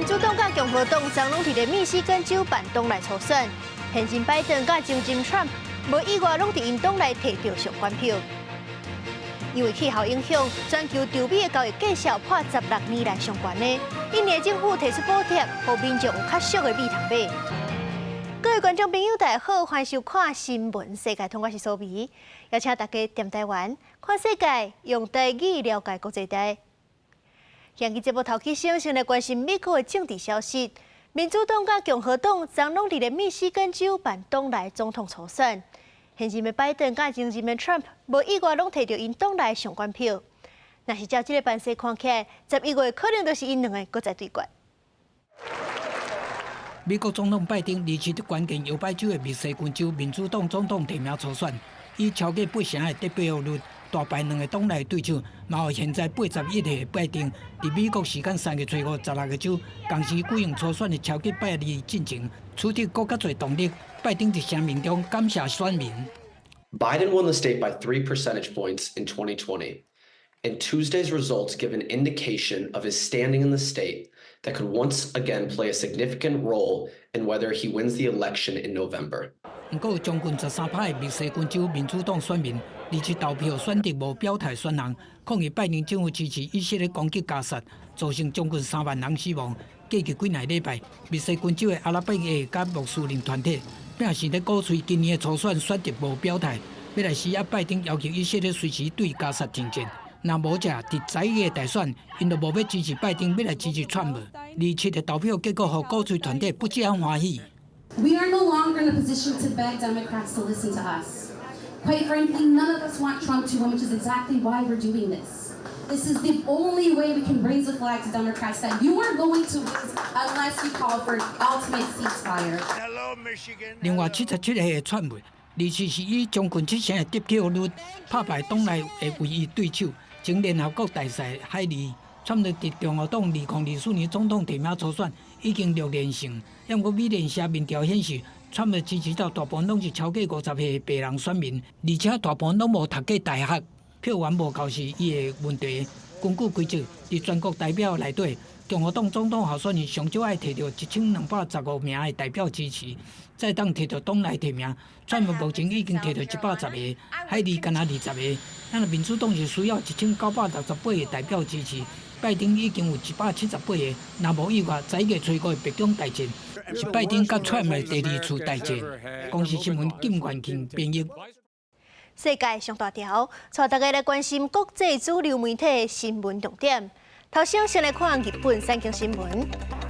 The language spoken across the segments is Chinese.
民主党甲共和党总拢伫咧密西根州办党内初选，现任拜登甲前任 Trump 无意外拢伫因党内摕到上关票。因为气候影响，全球对美的交易计数破16年来上悬的。印尼政府提出补贴，互民众有较俗的米通买。各位观众朋友，大家好，欢迎收看新闻世界通，我是苏眉，邀请大家踮台湾看世界，用台语了解国际大。今日节目头起先来关心美国的政治消息。民主党甲共和党总拢伫咧密西根州办党内总统初选。现任的拜登甲前任的 Trump 无意外拢摕到因党内上关票。若是照这个办势看起来，11月可能就是因两个搁再对决。美国总统拜登离去关键摇摆州的密西根州民主党总统提名初选，以超过8%的得票率大败两个党内对手，嘛有现在81岁的拜登，伫美国时间3月初516个州同时举行初选的超过8日进程，取得更较侪动力。拜登伫声明中感谢选民。Biden won the state by 3 percentage points in 2020, and Tuesday's results give an indication of his standing in the state that could once again play a significant role in whether he wins the election in November. 不过，将近13%的密西根州民主党选民离去投票选择无表态选人，抗议拜登政府支持以色列攻击加沙，造成将近3万人死亡。过去几个礼拜，密西根州的阿拉伯裔甲穆斯林团体表示咧鼓吹今年的初选选择无表态，要来施压拜登，要求以色列随时对加沙停战。若无者伫在野大选，因就无要支持拜登，要来支持川普。27的投票结果，互鼓吹团体不只欢喜。We are no longer in a position to beg Democrats to listen to us. Quite frankly, none of us want Trump to win, which is exactly why we're doing this. This is the only way we can raise the flag to Democrats that you are going to win unless you call for an ultimate ceasefire. Hello, Michigan. 另外，77岁的川普，27是以将近7%的得票率打败党内的唯一对手，前联合国大赛海利。川普伫共和党2024年总统提名初选已经6连胜，不过美联社民调显示，川普支持者大部分拢是超过50岁的白人选民，而且大部分拢无读过大学。票源无够是伊的问题。根据规则，伫全国代表内底，共和党总统候选人上少爱摕到1215名的代表支持，再当摕到党内提名。川普目前已经摕到110个，海利敢若20个。咱民主党是需要1968个代表支持，拜登已经有178个。若无意外，11月初5的白宫大战是拜登甲川普的第2次大战。公视新闻金冠庆编译。世界上大条，带大家来关心国际主流媒体的新闻重点。头先来看日本三更新闻。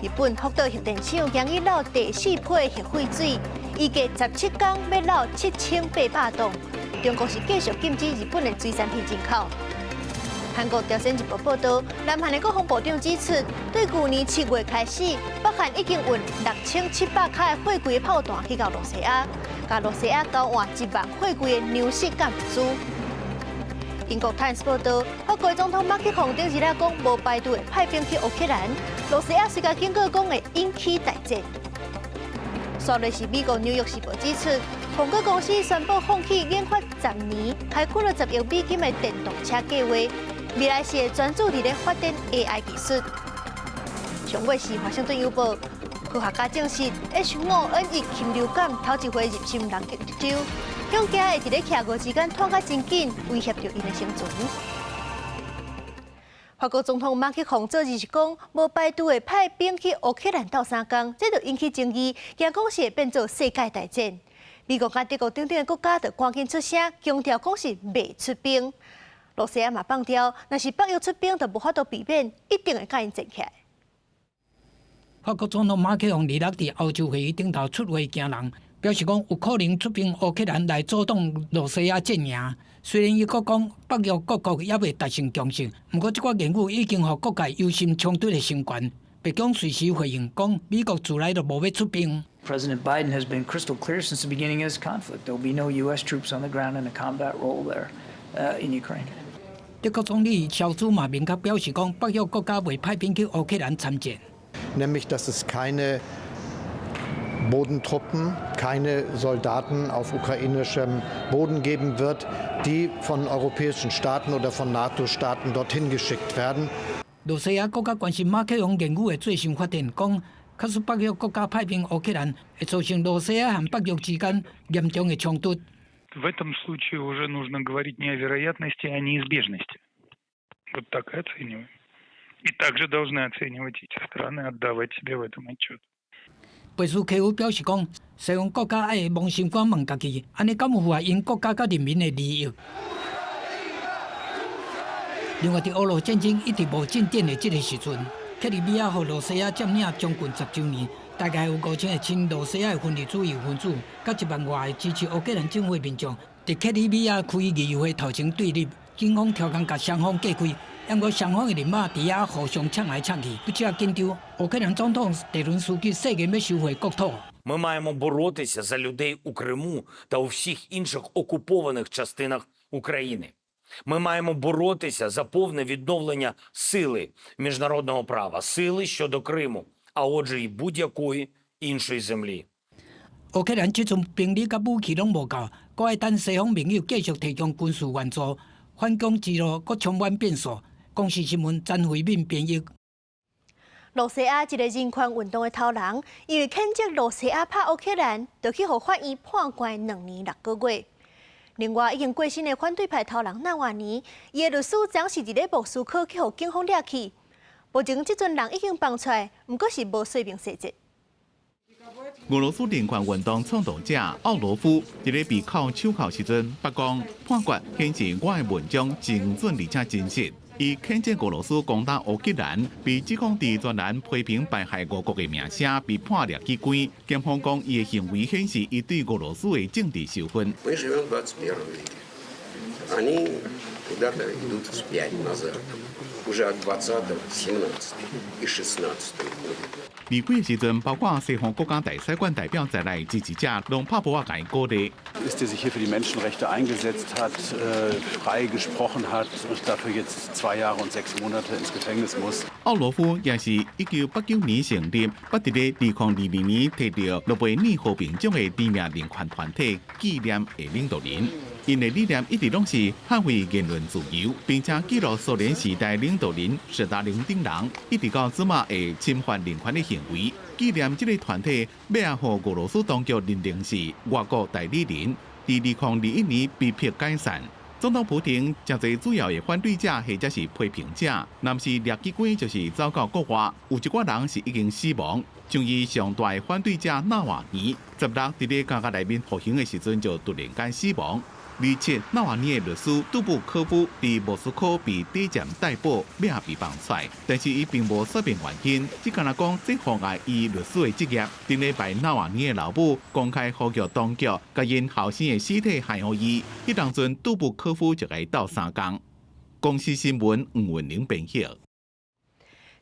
日本福岛核电厂将于漏第4批核废水，预计17天要漏7800吨。中国是继续禁止日本的水产品进口。韩国朝鲜日报报道，南韩的国防部长指出，对去年7月开始，北韩已经运6700卡的货柜的炮弹去到罗西亚，甲罗西亚交换1万货柜的牛式干物资。英国《Times》报道，法国总统马克龙顶日来讲，无排队派兵去乌克兰，罗西亚虽然警告讲会引起大战。刷的是美国《纽约时报》指出，苹果公司宣布放弃研发10年、开亏了10亿美金的电动车计划。未来是会专注伫咧发展 AI 技术。上月是华盛顿邮报科学家证实 H5N1 禽流感头一回入侵人州，恐惊会伫咧徛过之间拖甲真紧，威胁着因的生存。法国总统马克龙昨日是讲，无排队会派兵去乌克兰斗3天，这就引起争议，惊讲是会变做世界大战。美国甲德国等等的国家就赶紧出声，强调讲是袂出兵。罗西亚嘛放掉，若是北约出兵，就无法度避免，一定会甲因站起来。法国总统马克龙26伫欧洲会议顶头出话惊人，表示讲有可能出兵乌克兰来阻挡罗西亚战赢。虽然伊国讲北约各国也未达成共识，不过这款言语已经互各界忧心冲突的升悬。白宫随时回应讲，美国自来就无要出兵。President Biden has been crystal clear since the beginning of this conflict. There will be no U.S. troops on the ground in a combat role there in Ukraine. 德国总理肖兹嘛明确表示讲，北约国家未派兵去乌克兰参战。Nämlich, dass es keine Bodentruppen, keine Soldaten auf ukrainischem Boden geben wird, die von europäischen Staaten oder von NATO-Staaten dorthin geschickt werden. 罗西亚国家关心马克龙研究的最新发展，讲卡斯北约国家派兵乌克兰，会造成罗西亚和北约之间严重的冲突。В этом случае уже нужно говорить не о вероятности, а о неизбежности. Вот так и оцениваем. И также должны оценивать эти страны, отдавать себе в этом отчет. 贝斯科夫表示讲，西方国家爱扪心观问家己，安尼敢有符合因国家甲人民的利益？另外，伫俄罗战争一直无进展的这个时阵，克里米亚和罗西亚占领将近10周年。大概有5000个亲罗西亚的分离主义分子，甲1万外的支持乌克兰政府的民众，伫克里米亚开议游会头前对立，警方超工甲双方隔开，因为双方的人马伫遐互相抢来抢去，不只紧张。乌克兰总统泽伦斯基誓言要收回国土。Ми маємо боротися за людей у Криму та у всіх інших окупованих частинах України. Ми маємо боротися за повне відновлення сили міжнародного права, сили щодо Криму. А отже, і будь-якої іншої землі. 乌克兰即阵兵力甲武器拢无够，阁爱等西方盟友继续提供军事援助，反攻之路阁充满变数。公视新闻詹慧敏编译。罗西亚一个人权运动的头人，因为谴责罗西亚拍乌克兰，就去互法院判关2年6个月。另外，已经过身的反对派头人纳瓦尼，伊的律师当时伫咧莫斯科去互警方掠去。目前，这群人已经放出来，不过是无说明细节。俄罗斯人权运动倡导者奥罗夫伫咧被铐手铐时阵，捌讲判决显示我的文章精准而且真实。伊谴责俄罗斯攻打乌克兰，被指控伫专栏批评败害俄国的名声，被判掠去关。检方讲伊的行为显示伊对俄罗斯的政治受分。уже от 20-го, 17-го и 16-го года. 离开的时阵，包括西方国家大使馆代表在内支持者，拢拍波甲伊鼓励。Ist, der sich hier für die Menschenrechte eingesetzt hat, frei gesprochen hat und dafür jetzt 2 Jahre und 6 Monate ins Gefängnis muss. 奥罗夫也是1989年成立，不伫咧2022年摕到诺贝尔和平奖的知名人权团体纪念的领导人。因的理念一直拢是捍卫言论自由，并且记录苏联时代领导人斯大林等人一直到即马的侵犯人权的行为。纪念这个团体要互俄罗斯当局认定是外国代理人，伫2021年被迫解散。总统普京真侪主要的反对者或者是批评者，若是掠去关就是走到国外，有一寡人是已经死亡。像伊上大的反对者纳瓦尼，16伫咧监狱内面服刑的时阵就突然间死亡。27纳瓦尼的律师杜布科夫伫莫斯科被短暂逮捕，要被放出，但是伊并无说明原因，只敢讲这妨碍伊律师的职业。顶礼拜纳瓦尼的老母公开呼吁当局甲因后生的尸体还予伊，迄当阵杜布科夫就来斗3工。公视新闻黄文玲编译。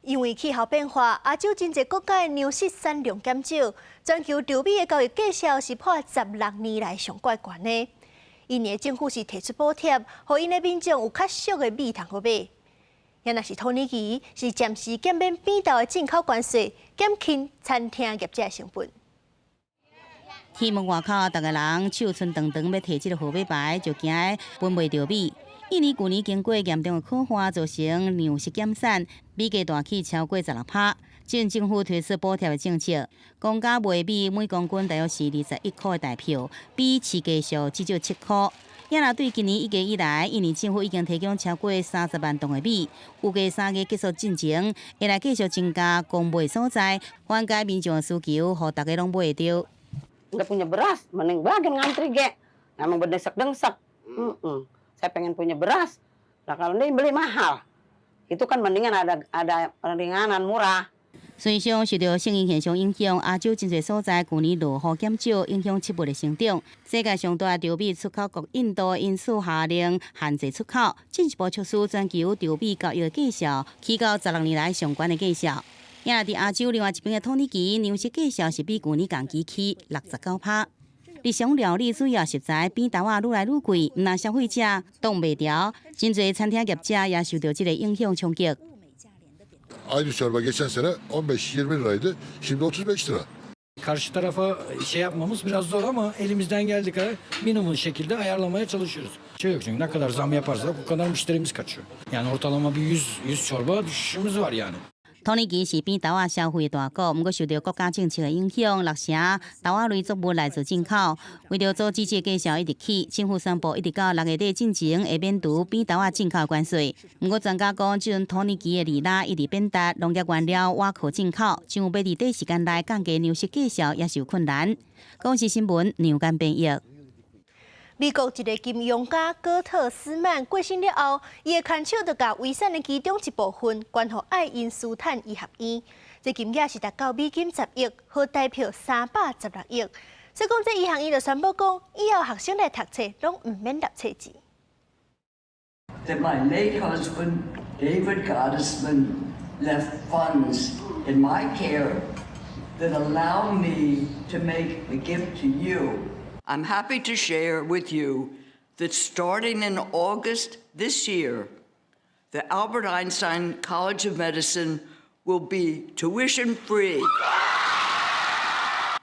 因为气候变化，亚洲真侪国家的粮食产量减少，全球稻米的交易价销是破16年来上怪悬的。印尼政府是提出补贴，互因的民众有较俗的米通好买。也若是土耳其是暂时减免扁豆的进口关税，减轻餐厅业者的成本。希望外口逐个人手伸长长要摕这个号码牌，就惊分袂到米。印尼去年经过严重的烤化，造成粮食减产，米价大起超过16%。今政府推出补贴的政策，公家卖米每公斤大约是21块的大票，比市价上至少7块。也若对今年1月以来，印尼政府已经提供超过30万吨的米，预计3月结束进程，会来继续增加公卖所在，缓解民众的需求，互大家拢买得到。Nggak punya beras, mending bagian ngantri ge. Emang berdesak-desak. Saya pengen punya beras. Nah kalau ini beli mahal, itu kan mendingan ada ringanan murah. 虽然受到圣婴现象影响，亚洲真侪所在去年落雨减少，影响植物的生长。世界上大稻米出口国印度因此下令限制出口，进一步促使全球稻米交易的价销起到16年来上悬的价销。也伫亚洲另外一边的土耳其，粮食价销是比去年同期起69%。日常料理主要食材扁豆仔愈来愈贵，毋但消费者挡袂牢，真侪餐厅业者也受到这个影响冲击。Aynı çorba geçen sene 15-20 liraydı. Şimdi 35 lira. Karşı tarafa şey yapmamız biraz zor ama elimizden geldiği kadar minimum şekilde ayarlamaya çalışıyoruz. Şey yok çünkü ne kadar zam yaparsak o kadar müşterimiz kaçıyor. Yani ortalama bir 100 çorba düşüşümüz var yani. 土耳其是边豆仔消费大国，不过受到国家政策的影响，6成豆仔类作物来自进口。为了阻止这个价一直起，政府宣布一直到6月底进前会免除边豆仔进口关税。不过专家讲，这阵土耳其的里拉一直变大，农业原料瓦靠进口，政府要在短时间内降低粮食价销也是有困难。公视新闻杨干编译。 美国一个金融家戈特斯曼过身了后，伊的牵手就甲遗产的其中一部分捐予爱因斯坦医学院，这金额是达到美金10亿，和代表316亿。所以讲，这医学院就宣布讲，以后学生来读册拢唔免纳册钱。 That my late husband David Gottesman left funds in my care that allow me to make a gift to you. I'm happy to share with you that starting in August this year, the Albert Einstein College of Medicine will be tuition free.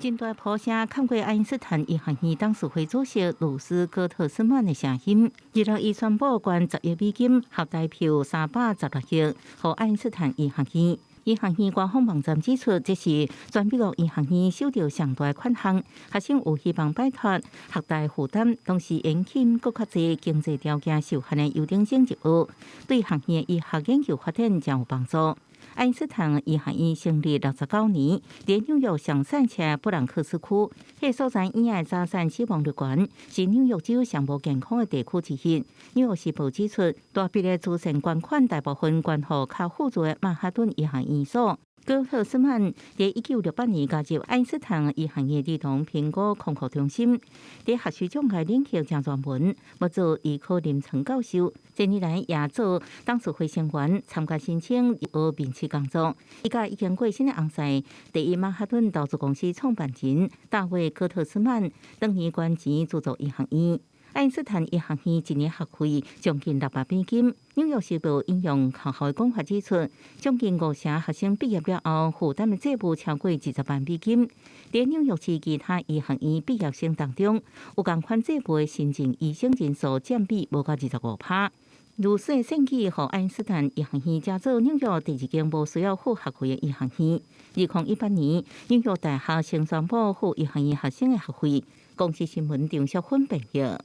近代普声看过爱因斯坦医学院董事会主席鲁斯戈特斯曼的声音，日后伊宣布捐10亿美金，合大票316亿，予爱因斯坦医学院。 医学院官方网站指出，这是全美国医学院收到上大的款项，学生有希望摆脱学贷负担，同时延轻更较侪经济条件受限的优等生职务，对学院医学研究发展将有帮助。爱因斯坦医学院成立69年，在纽约上山车布兰克斯区，迄所在医院早产死亡率高，是纽约州上无健康的地区之一。纽约时报指出，大笔的慈善捐款大部分捐予较富足的曼哈顿医学院所。 戈特斯曼在1968年加入爱因斯坦医学院儿童评估控股中心，在学术障碍领域正专门，要做医科临床教授。这年来也做董事会成员，参加申请学面试工作。伊甲已经过身的翁婿，第一曼哈顿投资公司创办人大卫·戈特斯曼，当年捐钱资助医学院。 爱因斯坦医学院一年学费将近600美金。纽约时报引用学校的讲法指出，将近50成学生毕业了后负担的债务超过20万美金。在纽约市其他医学院毕业生当中，有同款债务的申请医生人数占比无到25%。如此的选举，和爱因斯坦医学院加做纽约第2间无需要付学费的医学院。2018年，纽约大学先宣布付医学院学生的学费。公视新闻张淑芬报道。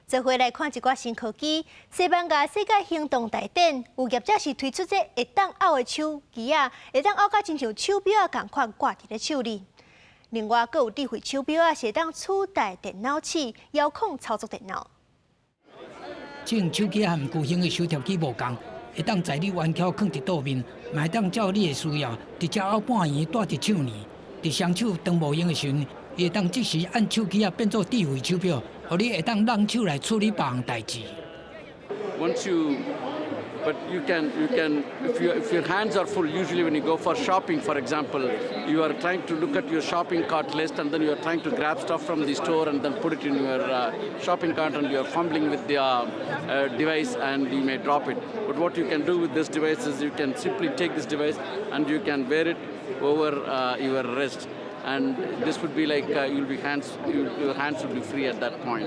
这回来看一寡新科技，西班牙世界行动大典，有业者是推出这会当拗的手机啊，会当拗甲亲像手表啊同款挂伫咧手里。另外，阁有智慧手表啊，是会当取代电脑器，遥控操作电脑。这种手机和巨型的手贴机无共，会当在你弯翘放伫桌面，嘛会当照你的需要，直接拗半圆戴伫手里。伫双手当无用的时阵，伊会当即时按手机啊变做智慧手表。 互你会当让手来处理别项代志。Once you, but you can, if your hands are full. Usually, when you go for shopping, for example, you are trying to look at your shopping cart list, and then you are trying to grab stuff from the store and then put it in your shopping cart, and you are fumbling with the device, and you may drop it. But what you can do with this device is you can simply take this device and you can wear it over your wrist. And this would be like your hands would be free at that point.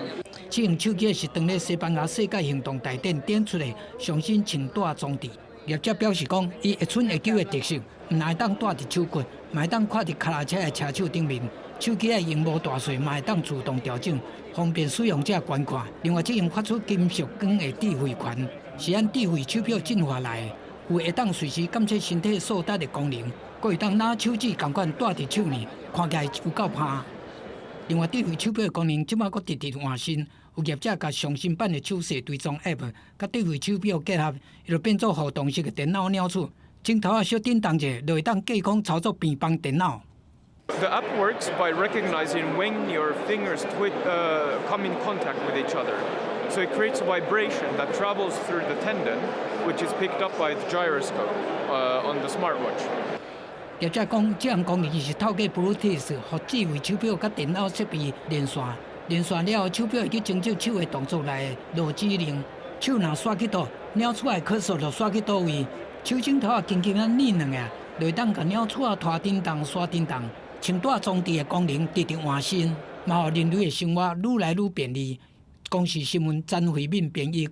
这种手机是当咧西班牙世界行动大典展出的上新穿戴装置。业者表示讲，伊一寸会9的特性，唔会当戴伫手骨，嘛会当看伫脚踏车的车手顶面。手机的荧幕大小嘛会当自动调整，方便使用者观看。另外，这种发出金属光的智慧环，是按智慧手表进化来的，有会当随时监测身体数值的功能。 佫会当拿手指同款戴伫手里，看起来有够拍。另外，智慧手表的功能即马佫直直换新，有业者甲上新版的手势追踪 App 甲智慧手表结合，伊就变做互动式的电脑鸟鼠。镜头啊小叮当者，就会当隔空操作边帮电脑。The app works by recognizing when your fingers come in contact with each other. So it creates a vibration that travels through the tendon, which is picked up by the gyroscope on the smartwatch. 业者讲，这项功能是透过 Bluetooth 和智慧手表甲电脑设备连线，连线了后，手表会去侦测手的动作内的落指令。手若刷去倒，鸟鼠的cursor就刷去倒位。手镜头啊轻轻啊拧两下，就会当甲鸟鼠啊拖叮当、刷叮当。穿戴装置的功能直直换新，嘛，互人类的生活愈来愈便利。公视新闻詹慧敏编译。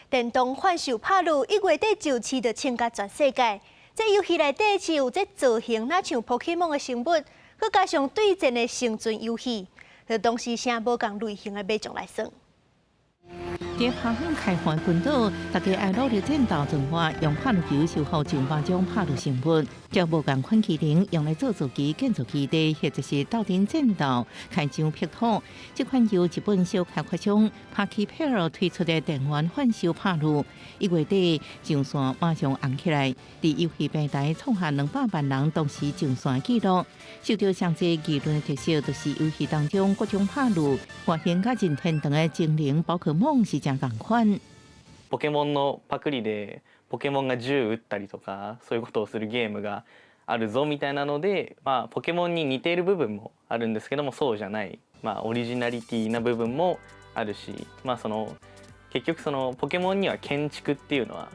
电动幻兽帕鲁1月底就市就请甲全世界。这游戏内底是有这造型哪像 Pokemon 的生物，佮加上对战的生存游戏，就当时声无共类型的马将来算。在拍向开发群岛，大家爱努力战斗进化，用帕鲁球修复上百种帕鲁生物。将无共款机灵用来做造机、建造基地，或者是斗阵战斗、开疆辟土。这款由日本小开发商 Parky Pearl 推出的电玩幻兽帕鲁，1月底上线马上红起来，在游戏平台创下200万人同时上线纪录。受到上这议论的特色，就是游戏当中各种帕鲁外形甲任天堂的精灵宝可梦是真同款。ポケモンのパクリでポケモンが銃撃ったりとかそういうことをするゲームがあるぞみたいなので、ポケモンに似ている部分もあるんですけどもそうじゃない、オリジナリティな部分もあるし、結局そのポケモンには建築っていうのは、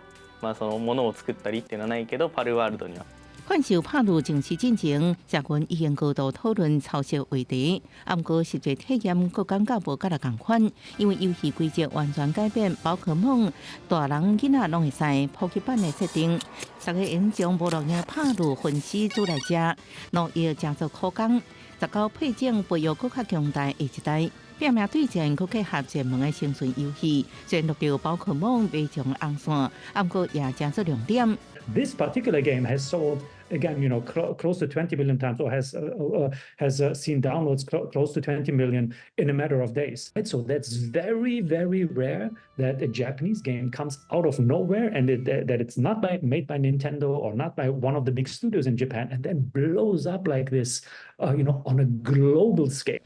そのものを作ったりっていうのはないけどパルワールドには。幻兽帕鲁正式进前，社群已经高度讨论抄袭话题，不过实际体验各感觉无甲来同款，因为游戏规则完全改变，宝可梦大人囡仔拢会使普及版的设定，大家应将无路的帕鲁分尸煮来食，农业真做苦工，19配件培育更较强大下一代。拼命对战，佮结合热门的生存游戏，虽然录到宝可梦被将红线，不过也真做亮点。This particular game has sold again, close to 20 million times, or has seen downloads close to 20 million in a matter of days. And so that's very, very rare that a Japanese game comes out of nowhere and that it's not made by Nintendo or not by one of the big studios in Japan, and then blows up like this, on a global scale.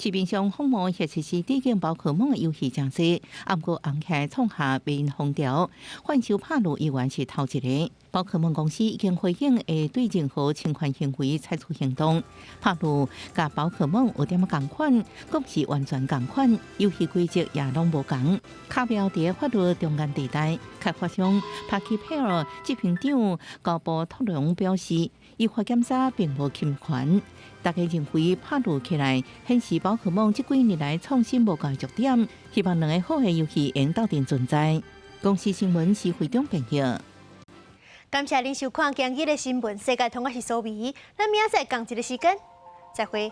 市面上风魔或者是致敬宝可梦的游戏真多，不过红起来创下名风潮。幻兽帕鲁依然是头一个。宝可梦公司已经回应会对任何侵犯行为采取行动。帕鲁甲宝可梦有点同款，各是完全同款，游戏规则也拢无同。卡标伫法律中间地带，开发商 Parky Pearl 执行长高波托隆表示，依法检查并无侵权。大家认为帕鲁起来显示宝可梦这几年来创新无够弱点，希望两个好的游戏能斗阵存在。公司新闻是会长编辑。感谢您收看今日的新闻，世界通我是苏眉，咱明仔载同一个时间再会。